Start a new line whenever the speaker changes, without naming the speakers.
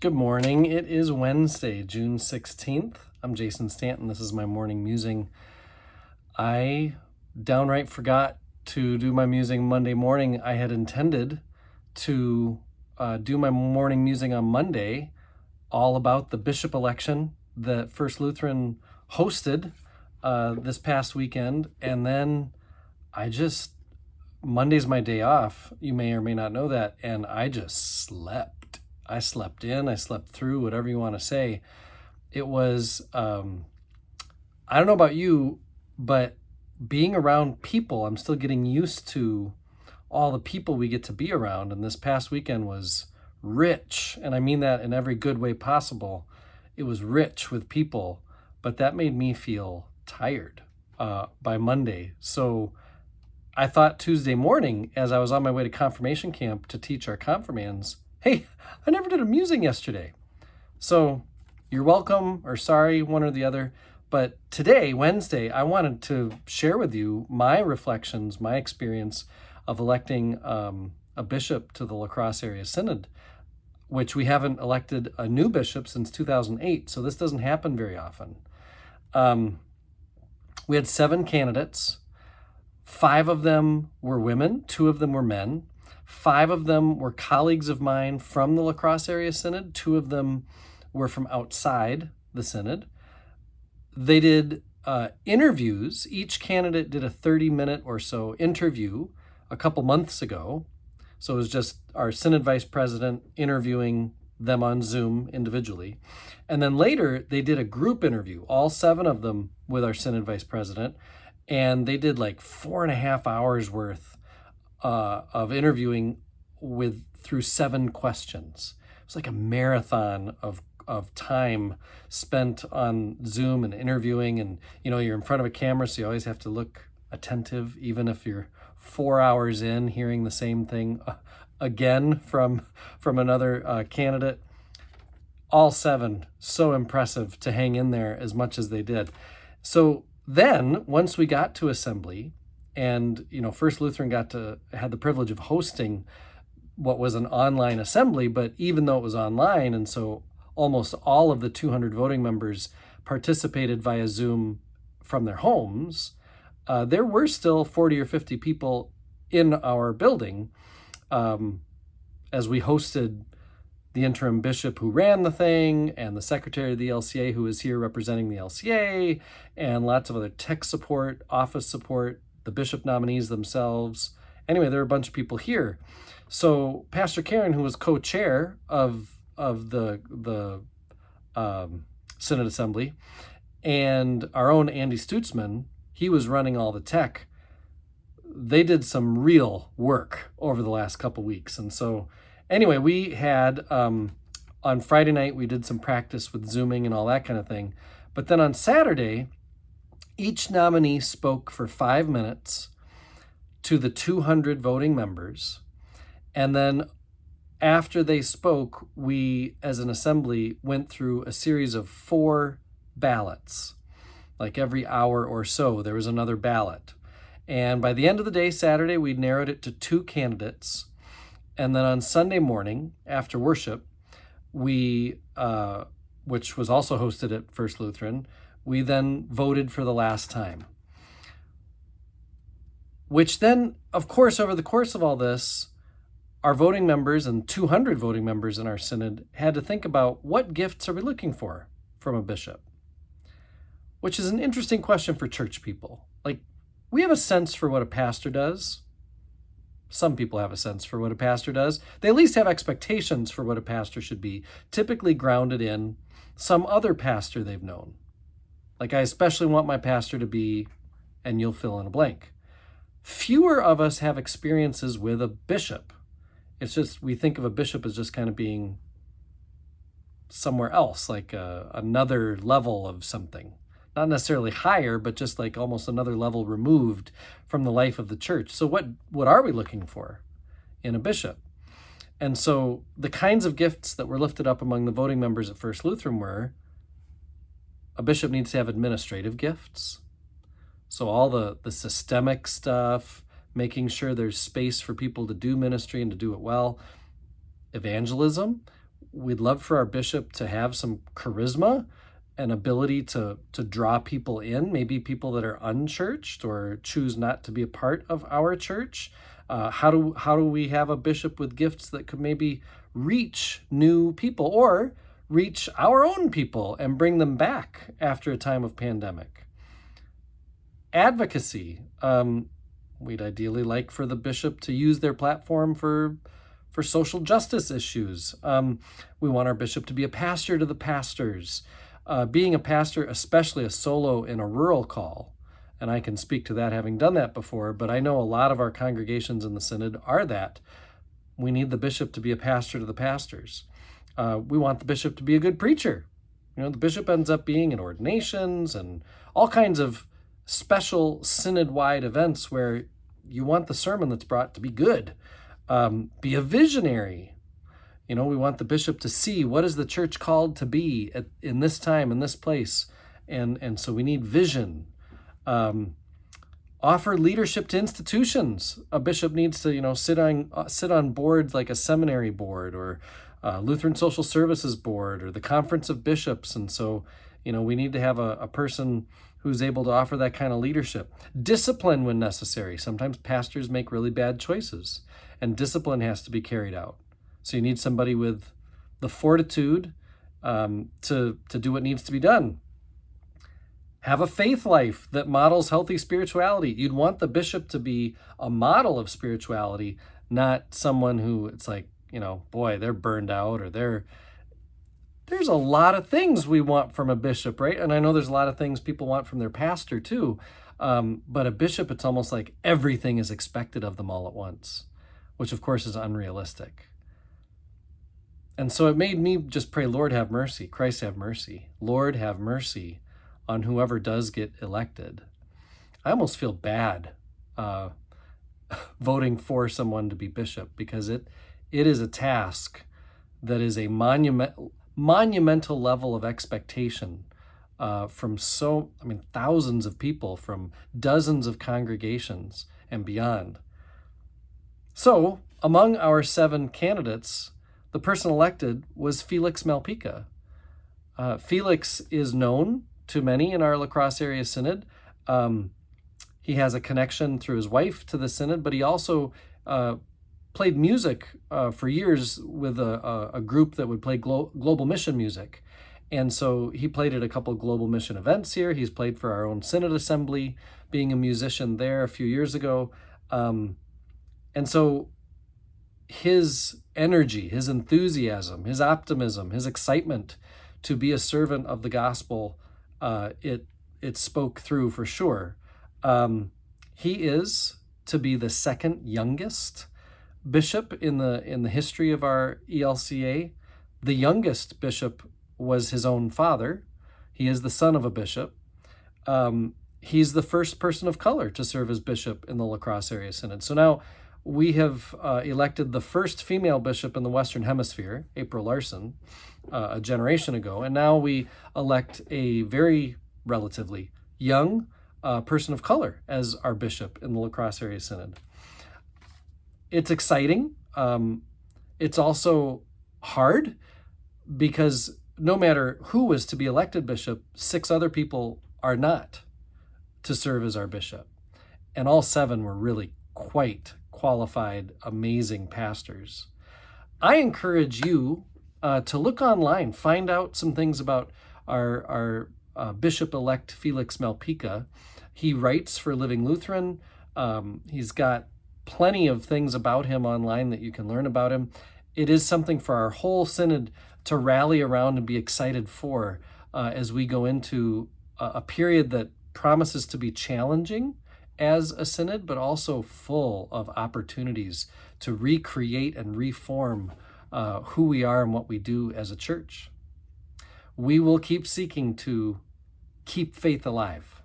Good morning. It is Wednesday, June 16th. I'm Jason Stanton. This is my morning musing. I downright forgot to do my musing Monday morning. I had intended to do my morning musing on Monday, all about the bishop election that First Lutheran hosted this past weekend. And then Monday's my day off. You may or may not know that. And I just slept. I slept in, I slept through, whatever you want to say. It was, I don't know about you, but being around people, I'm still getting used to all the people we get to be around. And this past weekend was rich. And I mean that in every good way possible. It was rich with people, but that made me feel tired by Monday. So I thought Tuesday morning, as I was on my way to confirmation camp to teach our confirmands, hey, I never did a musing yesterday. So you're welcome or sorry, one or the other. But today, Wednesday, I wanted to share with you my reflections, my experience of electing a bishop to the La Crosse Area Synod, which we haven't elected a new bishop since 2008. So this doesn't happen very often. We had 7 candidates. 5 of them were women, 2 of them were men. 5 of them were colleagues of mine from the La Crosse Area Synod. 2 of them were from outside the Synod. They did interviews. Each candidate did a 30-minute or so interview a couple months ago. So it was just our Synod Vice President interviewing them on Zoom individually. And then later, they did a group interview, all 7 of them with our Synod Vice President. And they did like 4.5 hours worth of interviewing through 7 questions. It was like a marathon of time spent on Zoom and interviewing, and you're in front of a camera, so you always have to look attentive, even if you're 4 hours in hearing the same thing again from another candidate. All 7, so impressive to hang in there as much as they did. So then once we got to assembly, and First Lutheran had the privilege of hosting what was an online assembly, but even though it was online, and so almost all of the 200 voting members participated via Zoom from their homes, there were still 40 or 50 people in our building as we hosted the interim bishop who ran the thing, and the secretary of the LCA who was here representing the LCA, and lots of other tech support, office support, the bishop nominees themselves. Anyway, there were a bunch of people here. So Pastor Karen, who was co-chair of the Synod Assembly, and our own Andy Stutzman, he was running all the tech. They did some real work over the last couple weeks. And so anyway, we had, on Friday night, we did some practice with Zooming and all that kind of thing. But then on Saturday, each nominee spoke for 5 minutes to the 200 voting members. And then after they spoke, we, as an assembly, went through a series of 4 ballots. Like every hour or so, there was another ballot. And by the end of the day, Saturday, we narrowed it to 2 candidates. And then on Sunday morning, after worship, we, which was also hosted at First Lutheran, we then voted for the last time. Which then, of course, over the course of all this, our voting members and 200 voting members in our synod had to think about, what gifts are we looking for from a bishop? Which is an interesting question for church people. Like, we have a sense for what a pastor does. Some people have a sense for what a pastor does. They at least have expectations for what a pastor should be, typically grounded in some other pastor they've known. Like, I especially want my pastor to be, and you'll fill in a blank. Fewer of us have experiences with a bishop. It's just, we think of a bishop as just kind of being somewhere else, like another level of something. Not necessarily higher, but just like almost another level removed from the life of the church. So what are we looking for in a bishop? And so the kinds of gifts that were lifted up among the voting members at First Lutheran were, a bishop needs to have administrative gifts. So all the systemic stuff, making sure there's space for people to do ministry and to do it well. Evangelism. We'd love for our bishop to have some charisma and ability to draw people in, maybe people that are unchurched or choose not to be a part of our church. How do we have a bishop with gifts that could maybe reach new people or reach our own people and bring them back after a time of pandemic? Advocacy. We'd ideally like for the bishop to use their platform for social justice issues. We want our bishop to be a pastor to the pastors. Being a pastor, especially a solo in a rural call, and I can speak to that having done that before, but I know a lot of our congregations in the synod are that. We need the bishop to be a pastor to the pastors. We want the bishop to be a good preacher. The bishop ends up being in ordinations and all kinds of special synod-wide events where you want the sermon that's brought to be good. Be a visionary. We want the bishop to see what is the church called to be in this time, in this place. And so we need vision. Offer leadership to institutions. A bishop needs to, sit on boards like a seminary board or Lutheran Social Services Board or the Conference of Bishops. And so, we need to have a person who's able to offer that kind of leadership. Discipline when necessary. Sometimes pastors make really bad choices, and discipline has to be carried out. So you need somebody with the fortitude to do what needs to be done. Have a faith life that models healthy spirituality. You'd want the bishop to be a model of spirituality, not someone who it's like, boy, they're burned out or there's a lot of things we want from a bishop, right? And I know there's a lot of things people want from their pastor too. But a bishop, it's almost like everything is expected of them all at once, which of course is unrealistic. And so it made me just pray, Lord, have mercy. Christ, have mercy. Lord, have mercy on whoever does get elected. I almost feel bad voting for someone to be bishop because it is a task that is a monumental level of expectation from thousands of people from dozens of congregations and beyond. So among our 7 candidates, the person elected was Felix Malpica. Felix is known to many in our La Crosse area synod. He has a connection through his wife to the synod, but he also played music for years with a group that would play global mission music. And so he played at a couple of global mission events here. He's played for our own synod assembly, being a musician there a few years ago. And so his energy, his enthusiasm, his optimism, his excitement to be a servant of the gospel, it spoke through for sure. He is to be the second youngest bishop in the history of our ELCA. The youngest bishop was his own father. He is the son of a bishop. He's the first person of color to serve as bishop in the La Crosse area synod. So now we have elected the first female bishop in the Western Hemisphere, April Larson, a generation ago. And now we elect a very relatively young person of color as our bishop in the La Crosse area synod. It's exciting. It's also hard because no matter who was to be elected bishop, 6 other people are not to serve as our bishop. And all 7 were really quite qualified, amazing pastors. I encourage you to look online, find out some things about our Bishop-elect Felix Malpica. He writes for Living Lutheran. He's got plenty of things about him online that you can learn about him. It is something for our whole synod to rally around and be excited for as we go into a period that promises to be challenging as a synod, but also full of opportunities to recreate and reform who we are and what we do as a church. We will keep seeking to keep faith alive.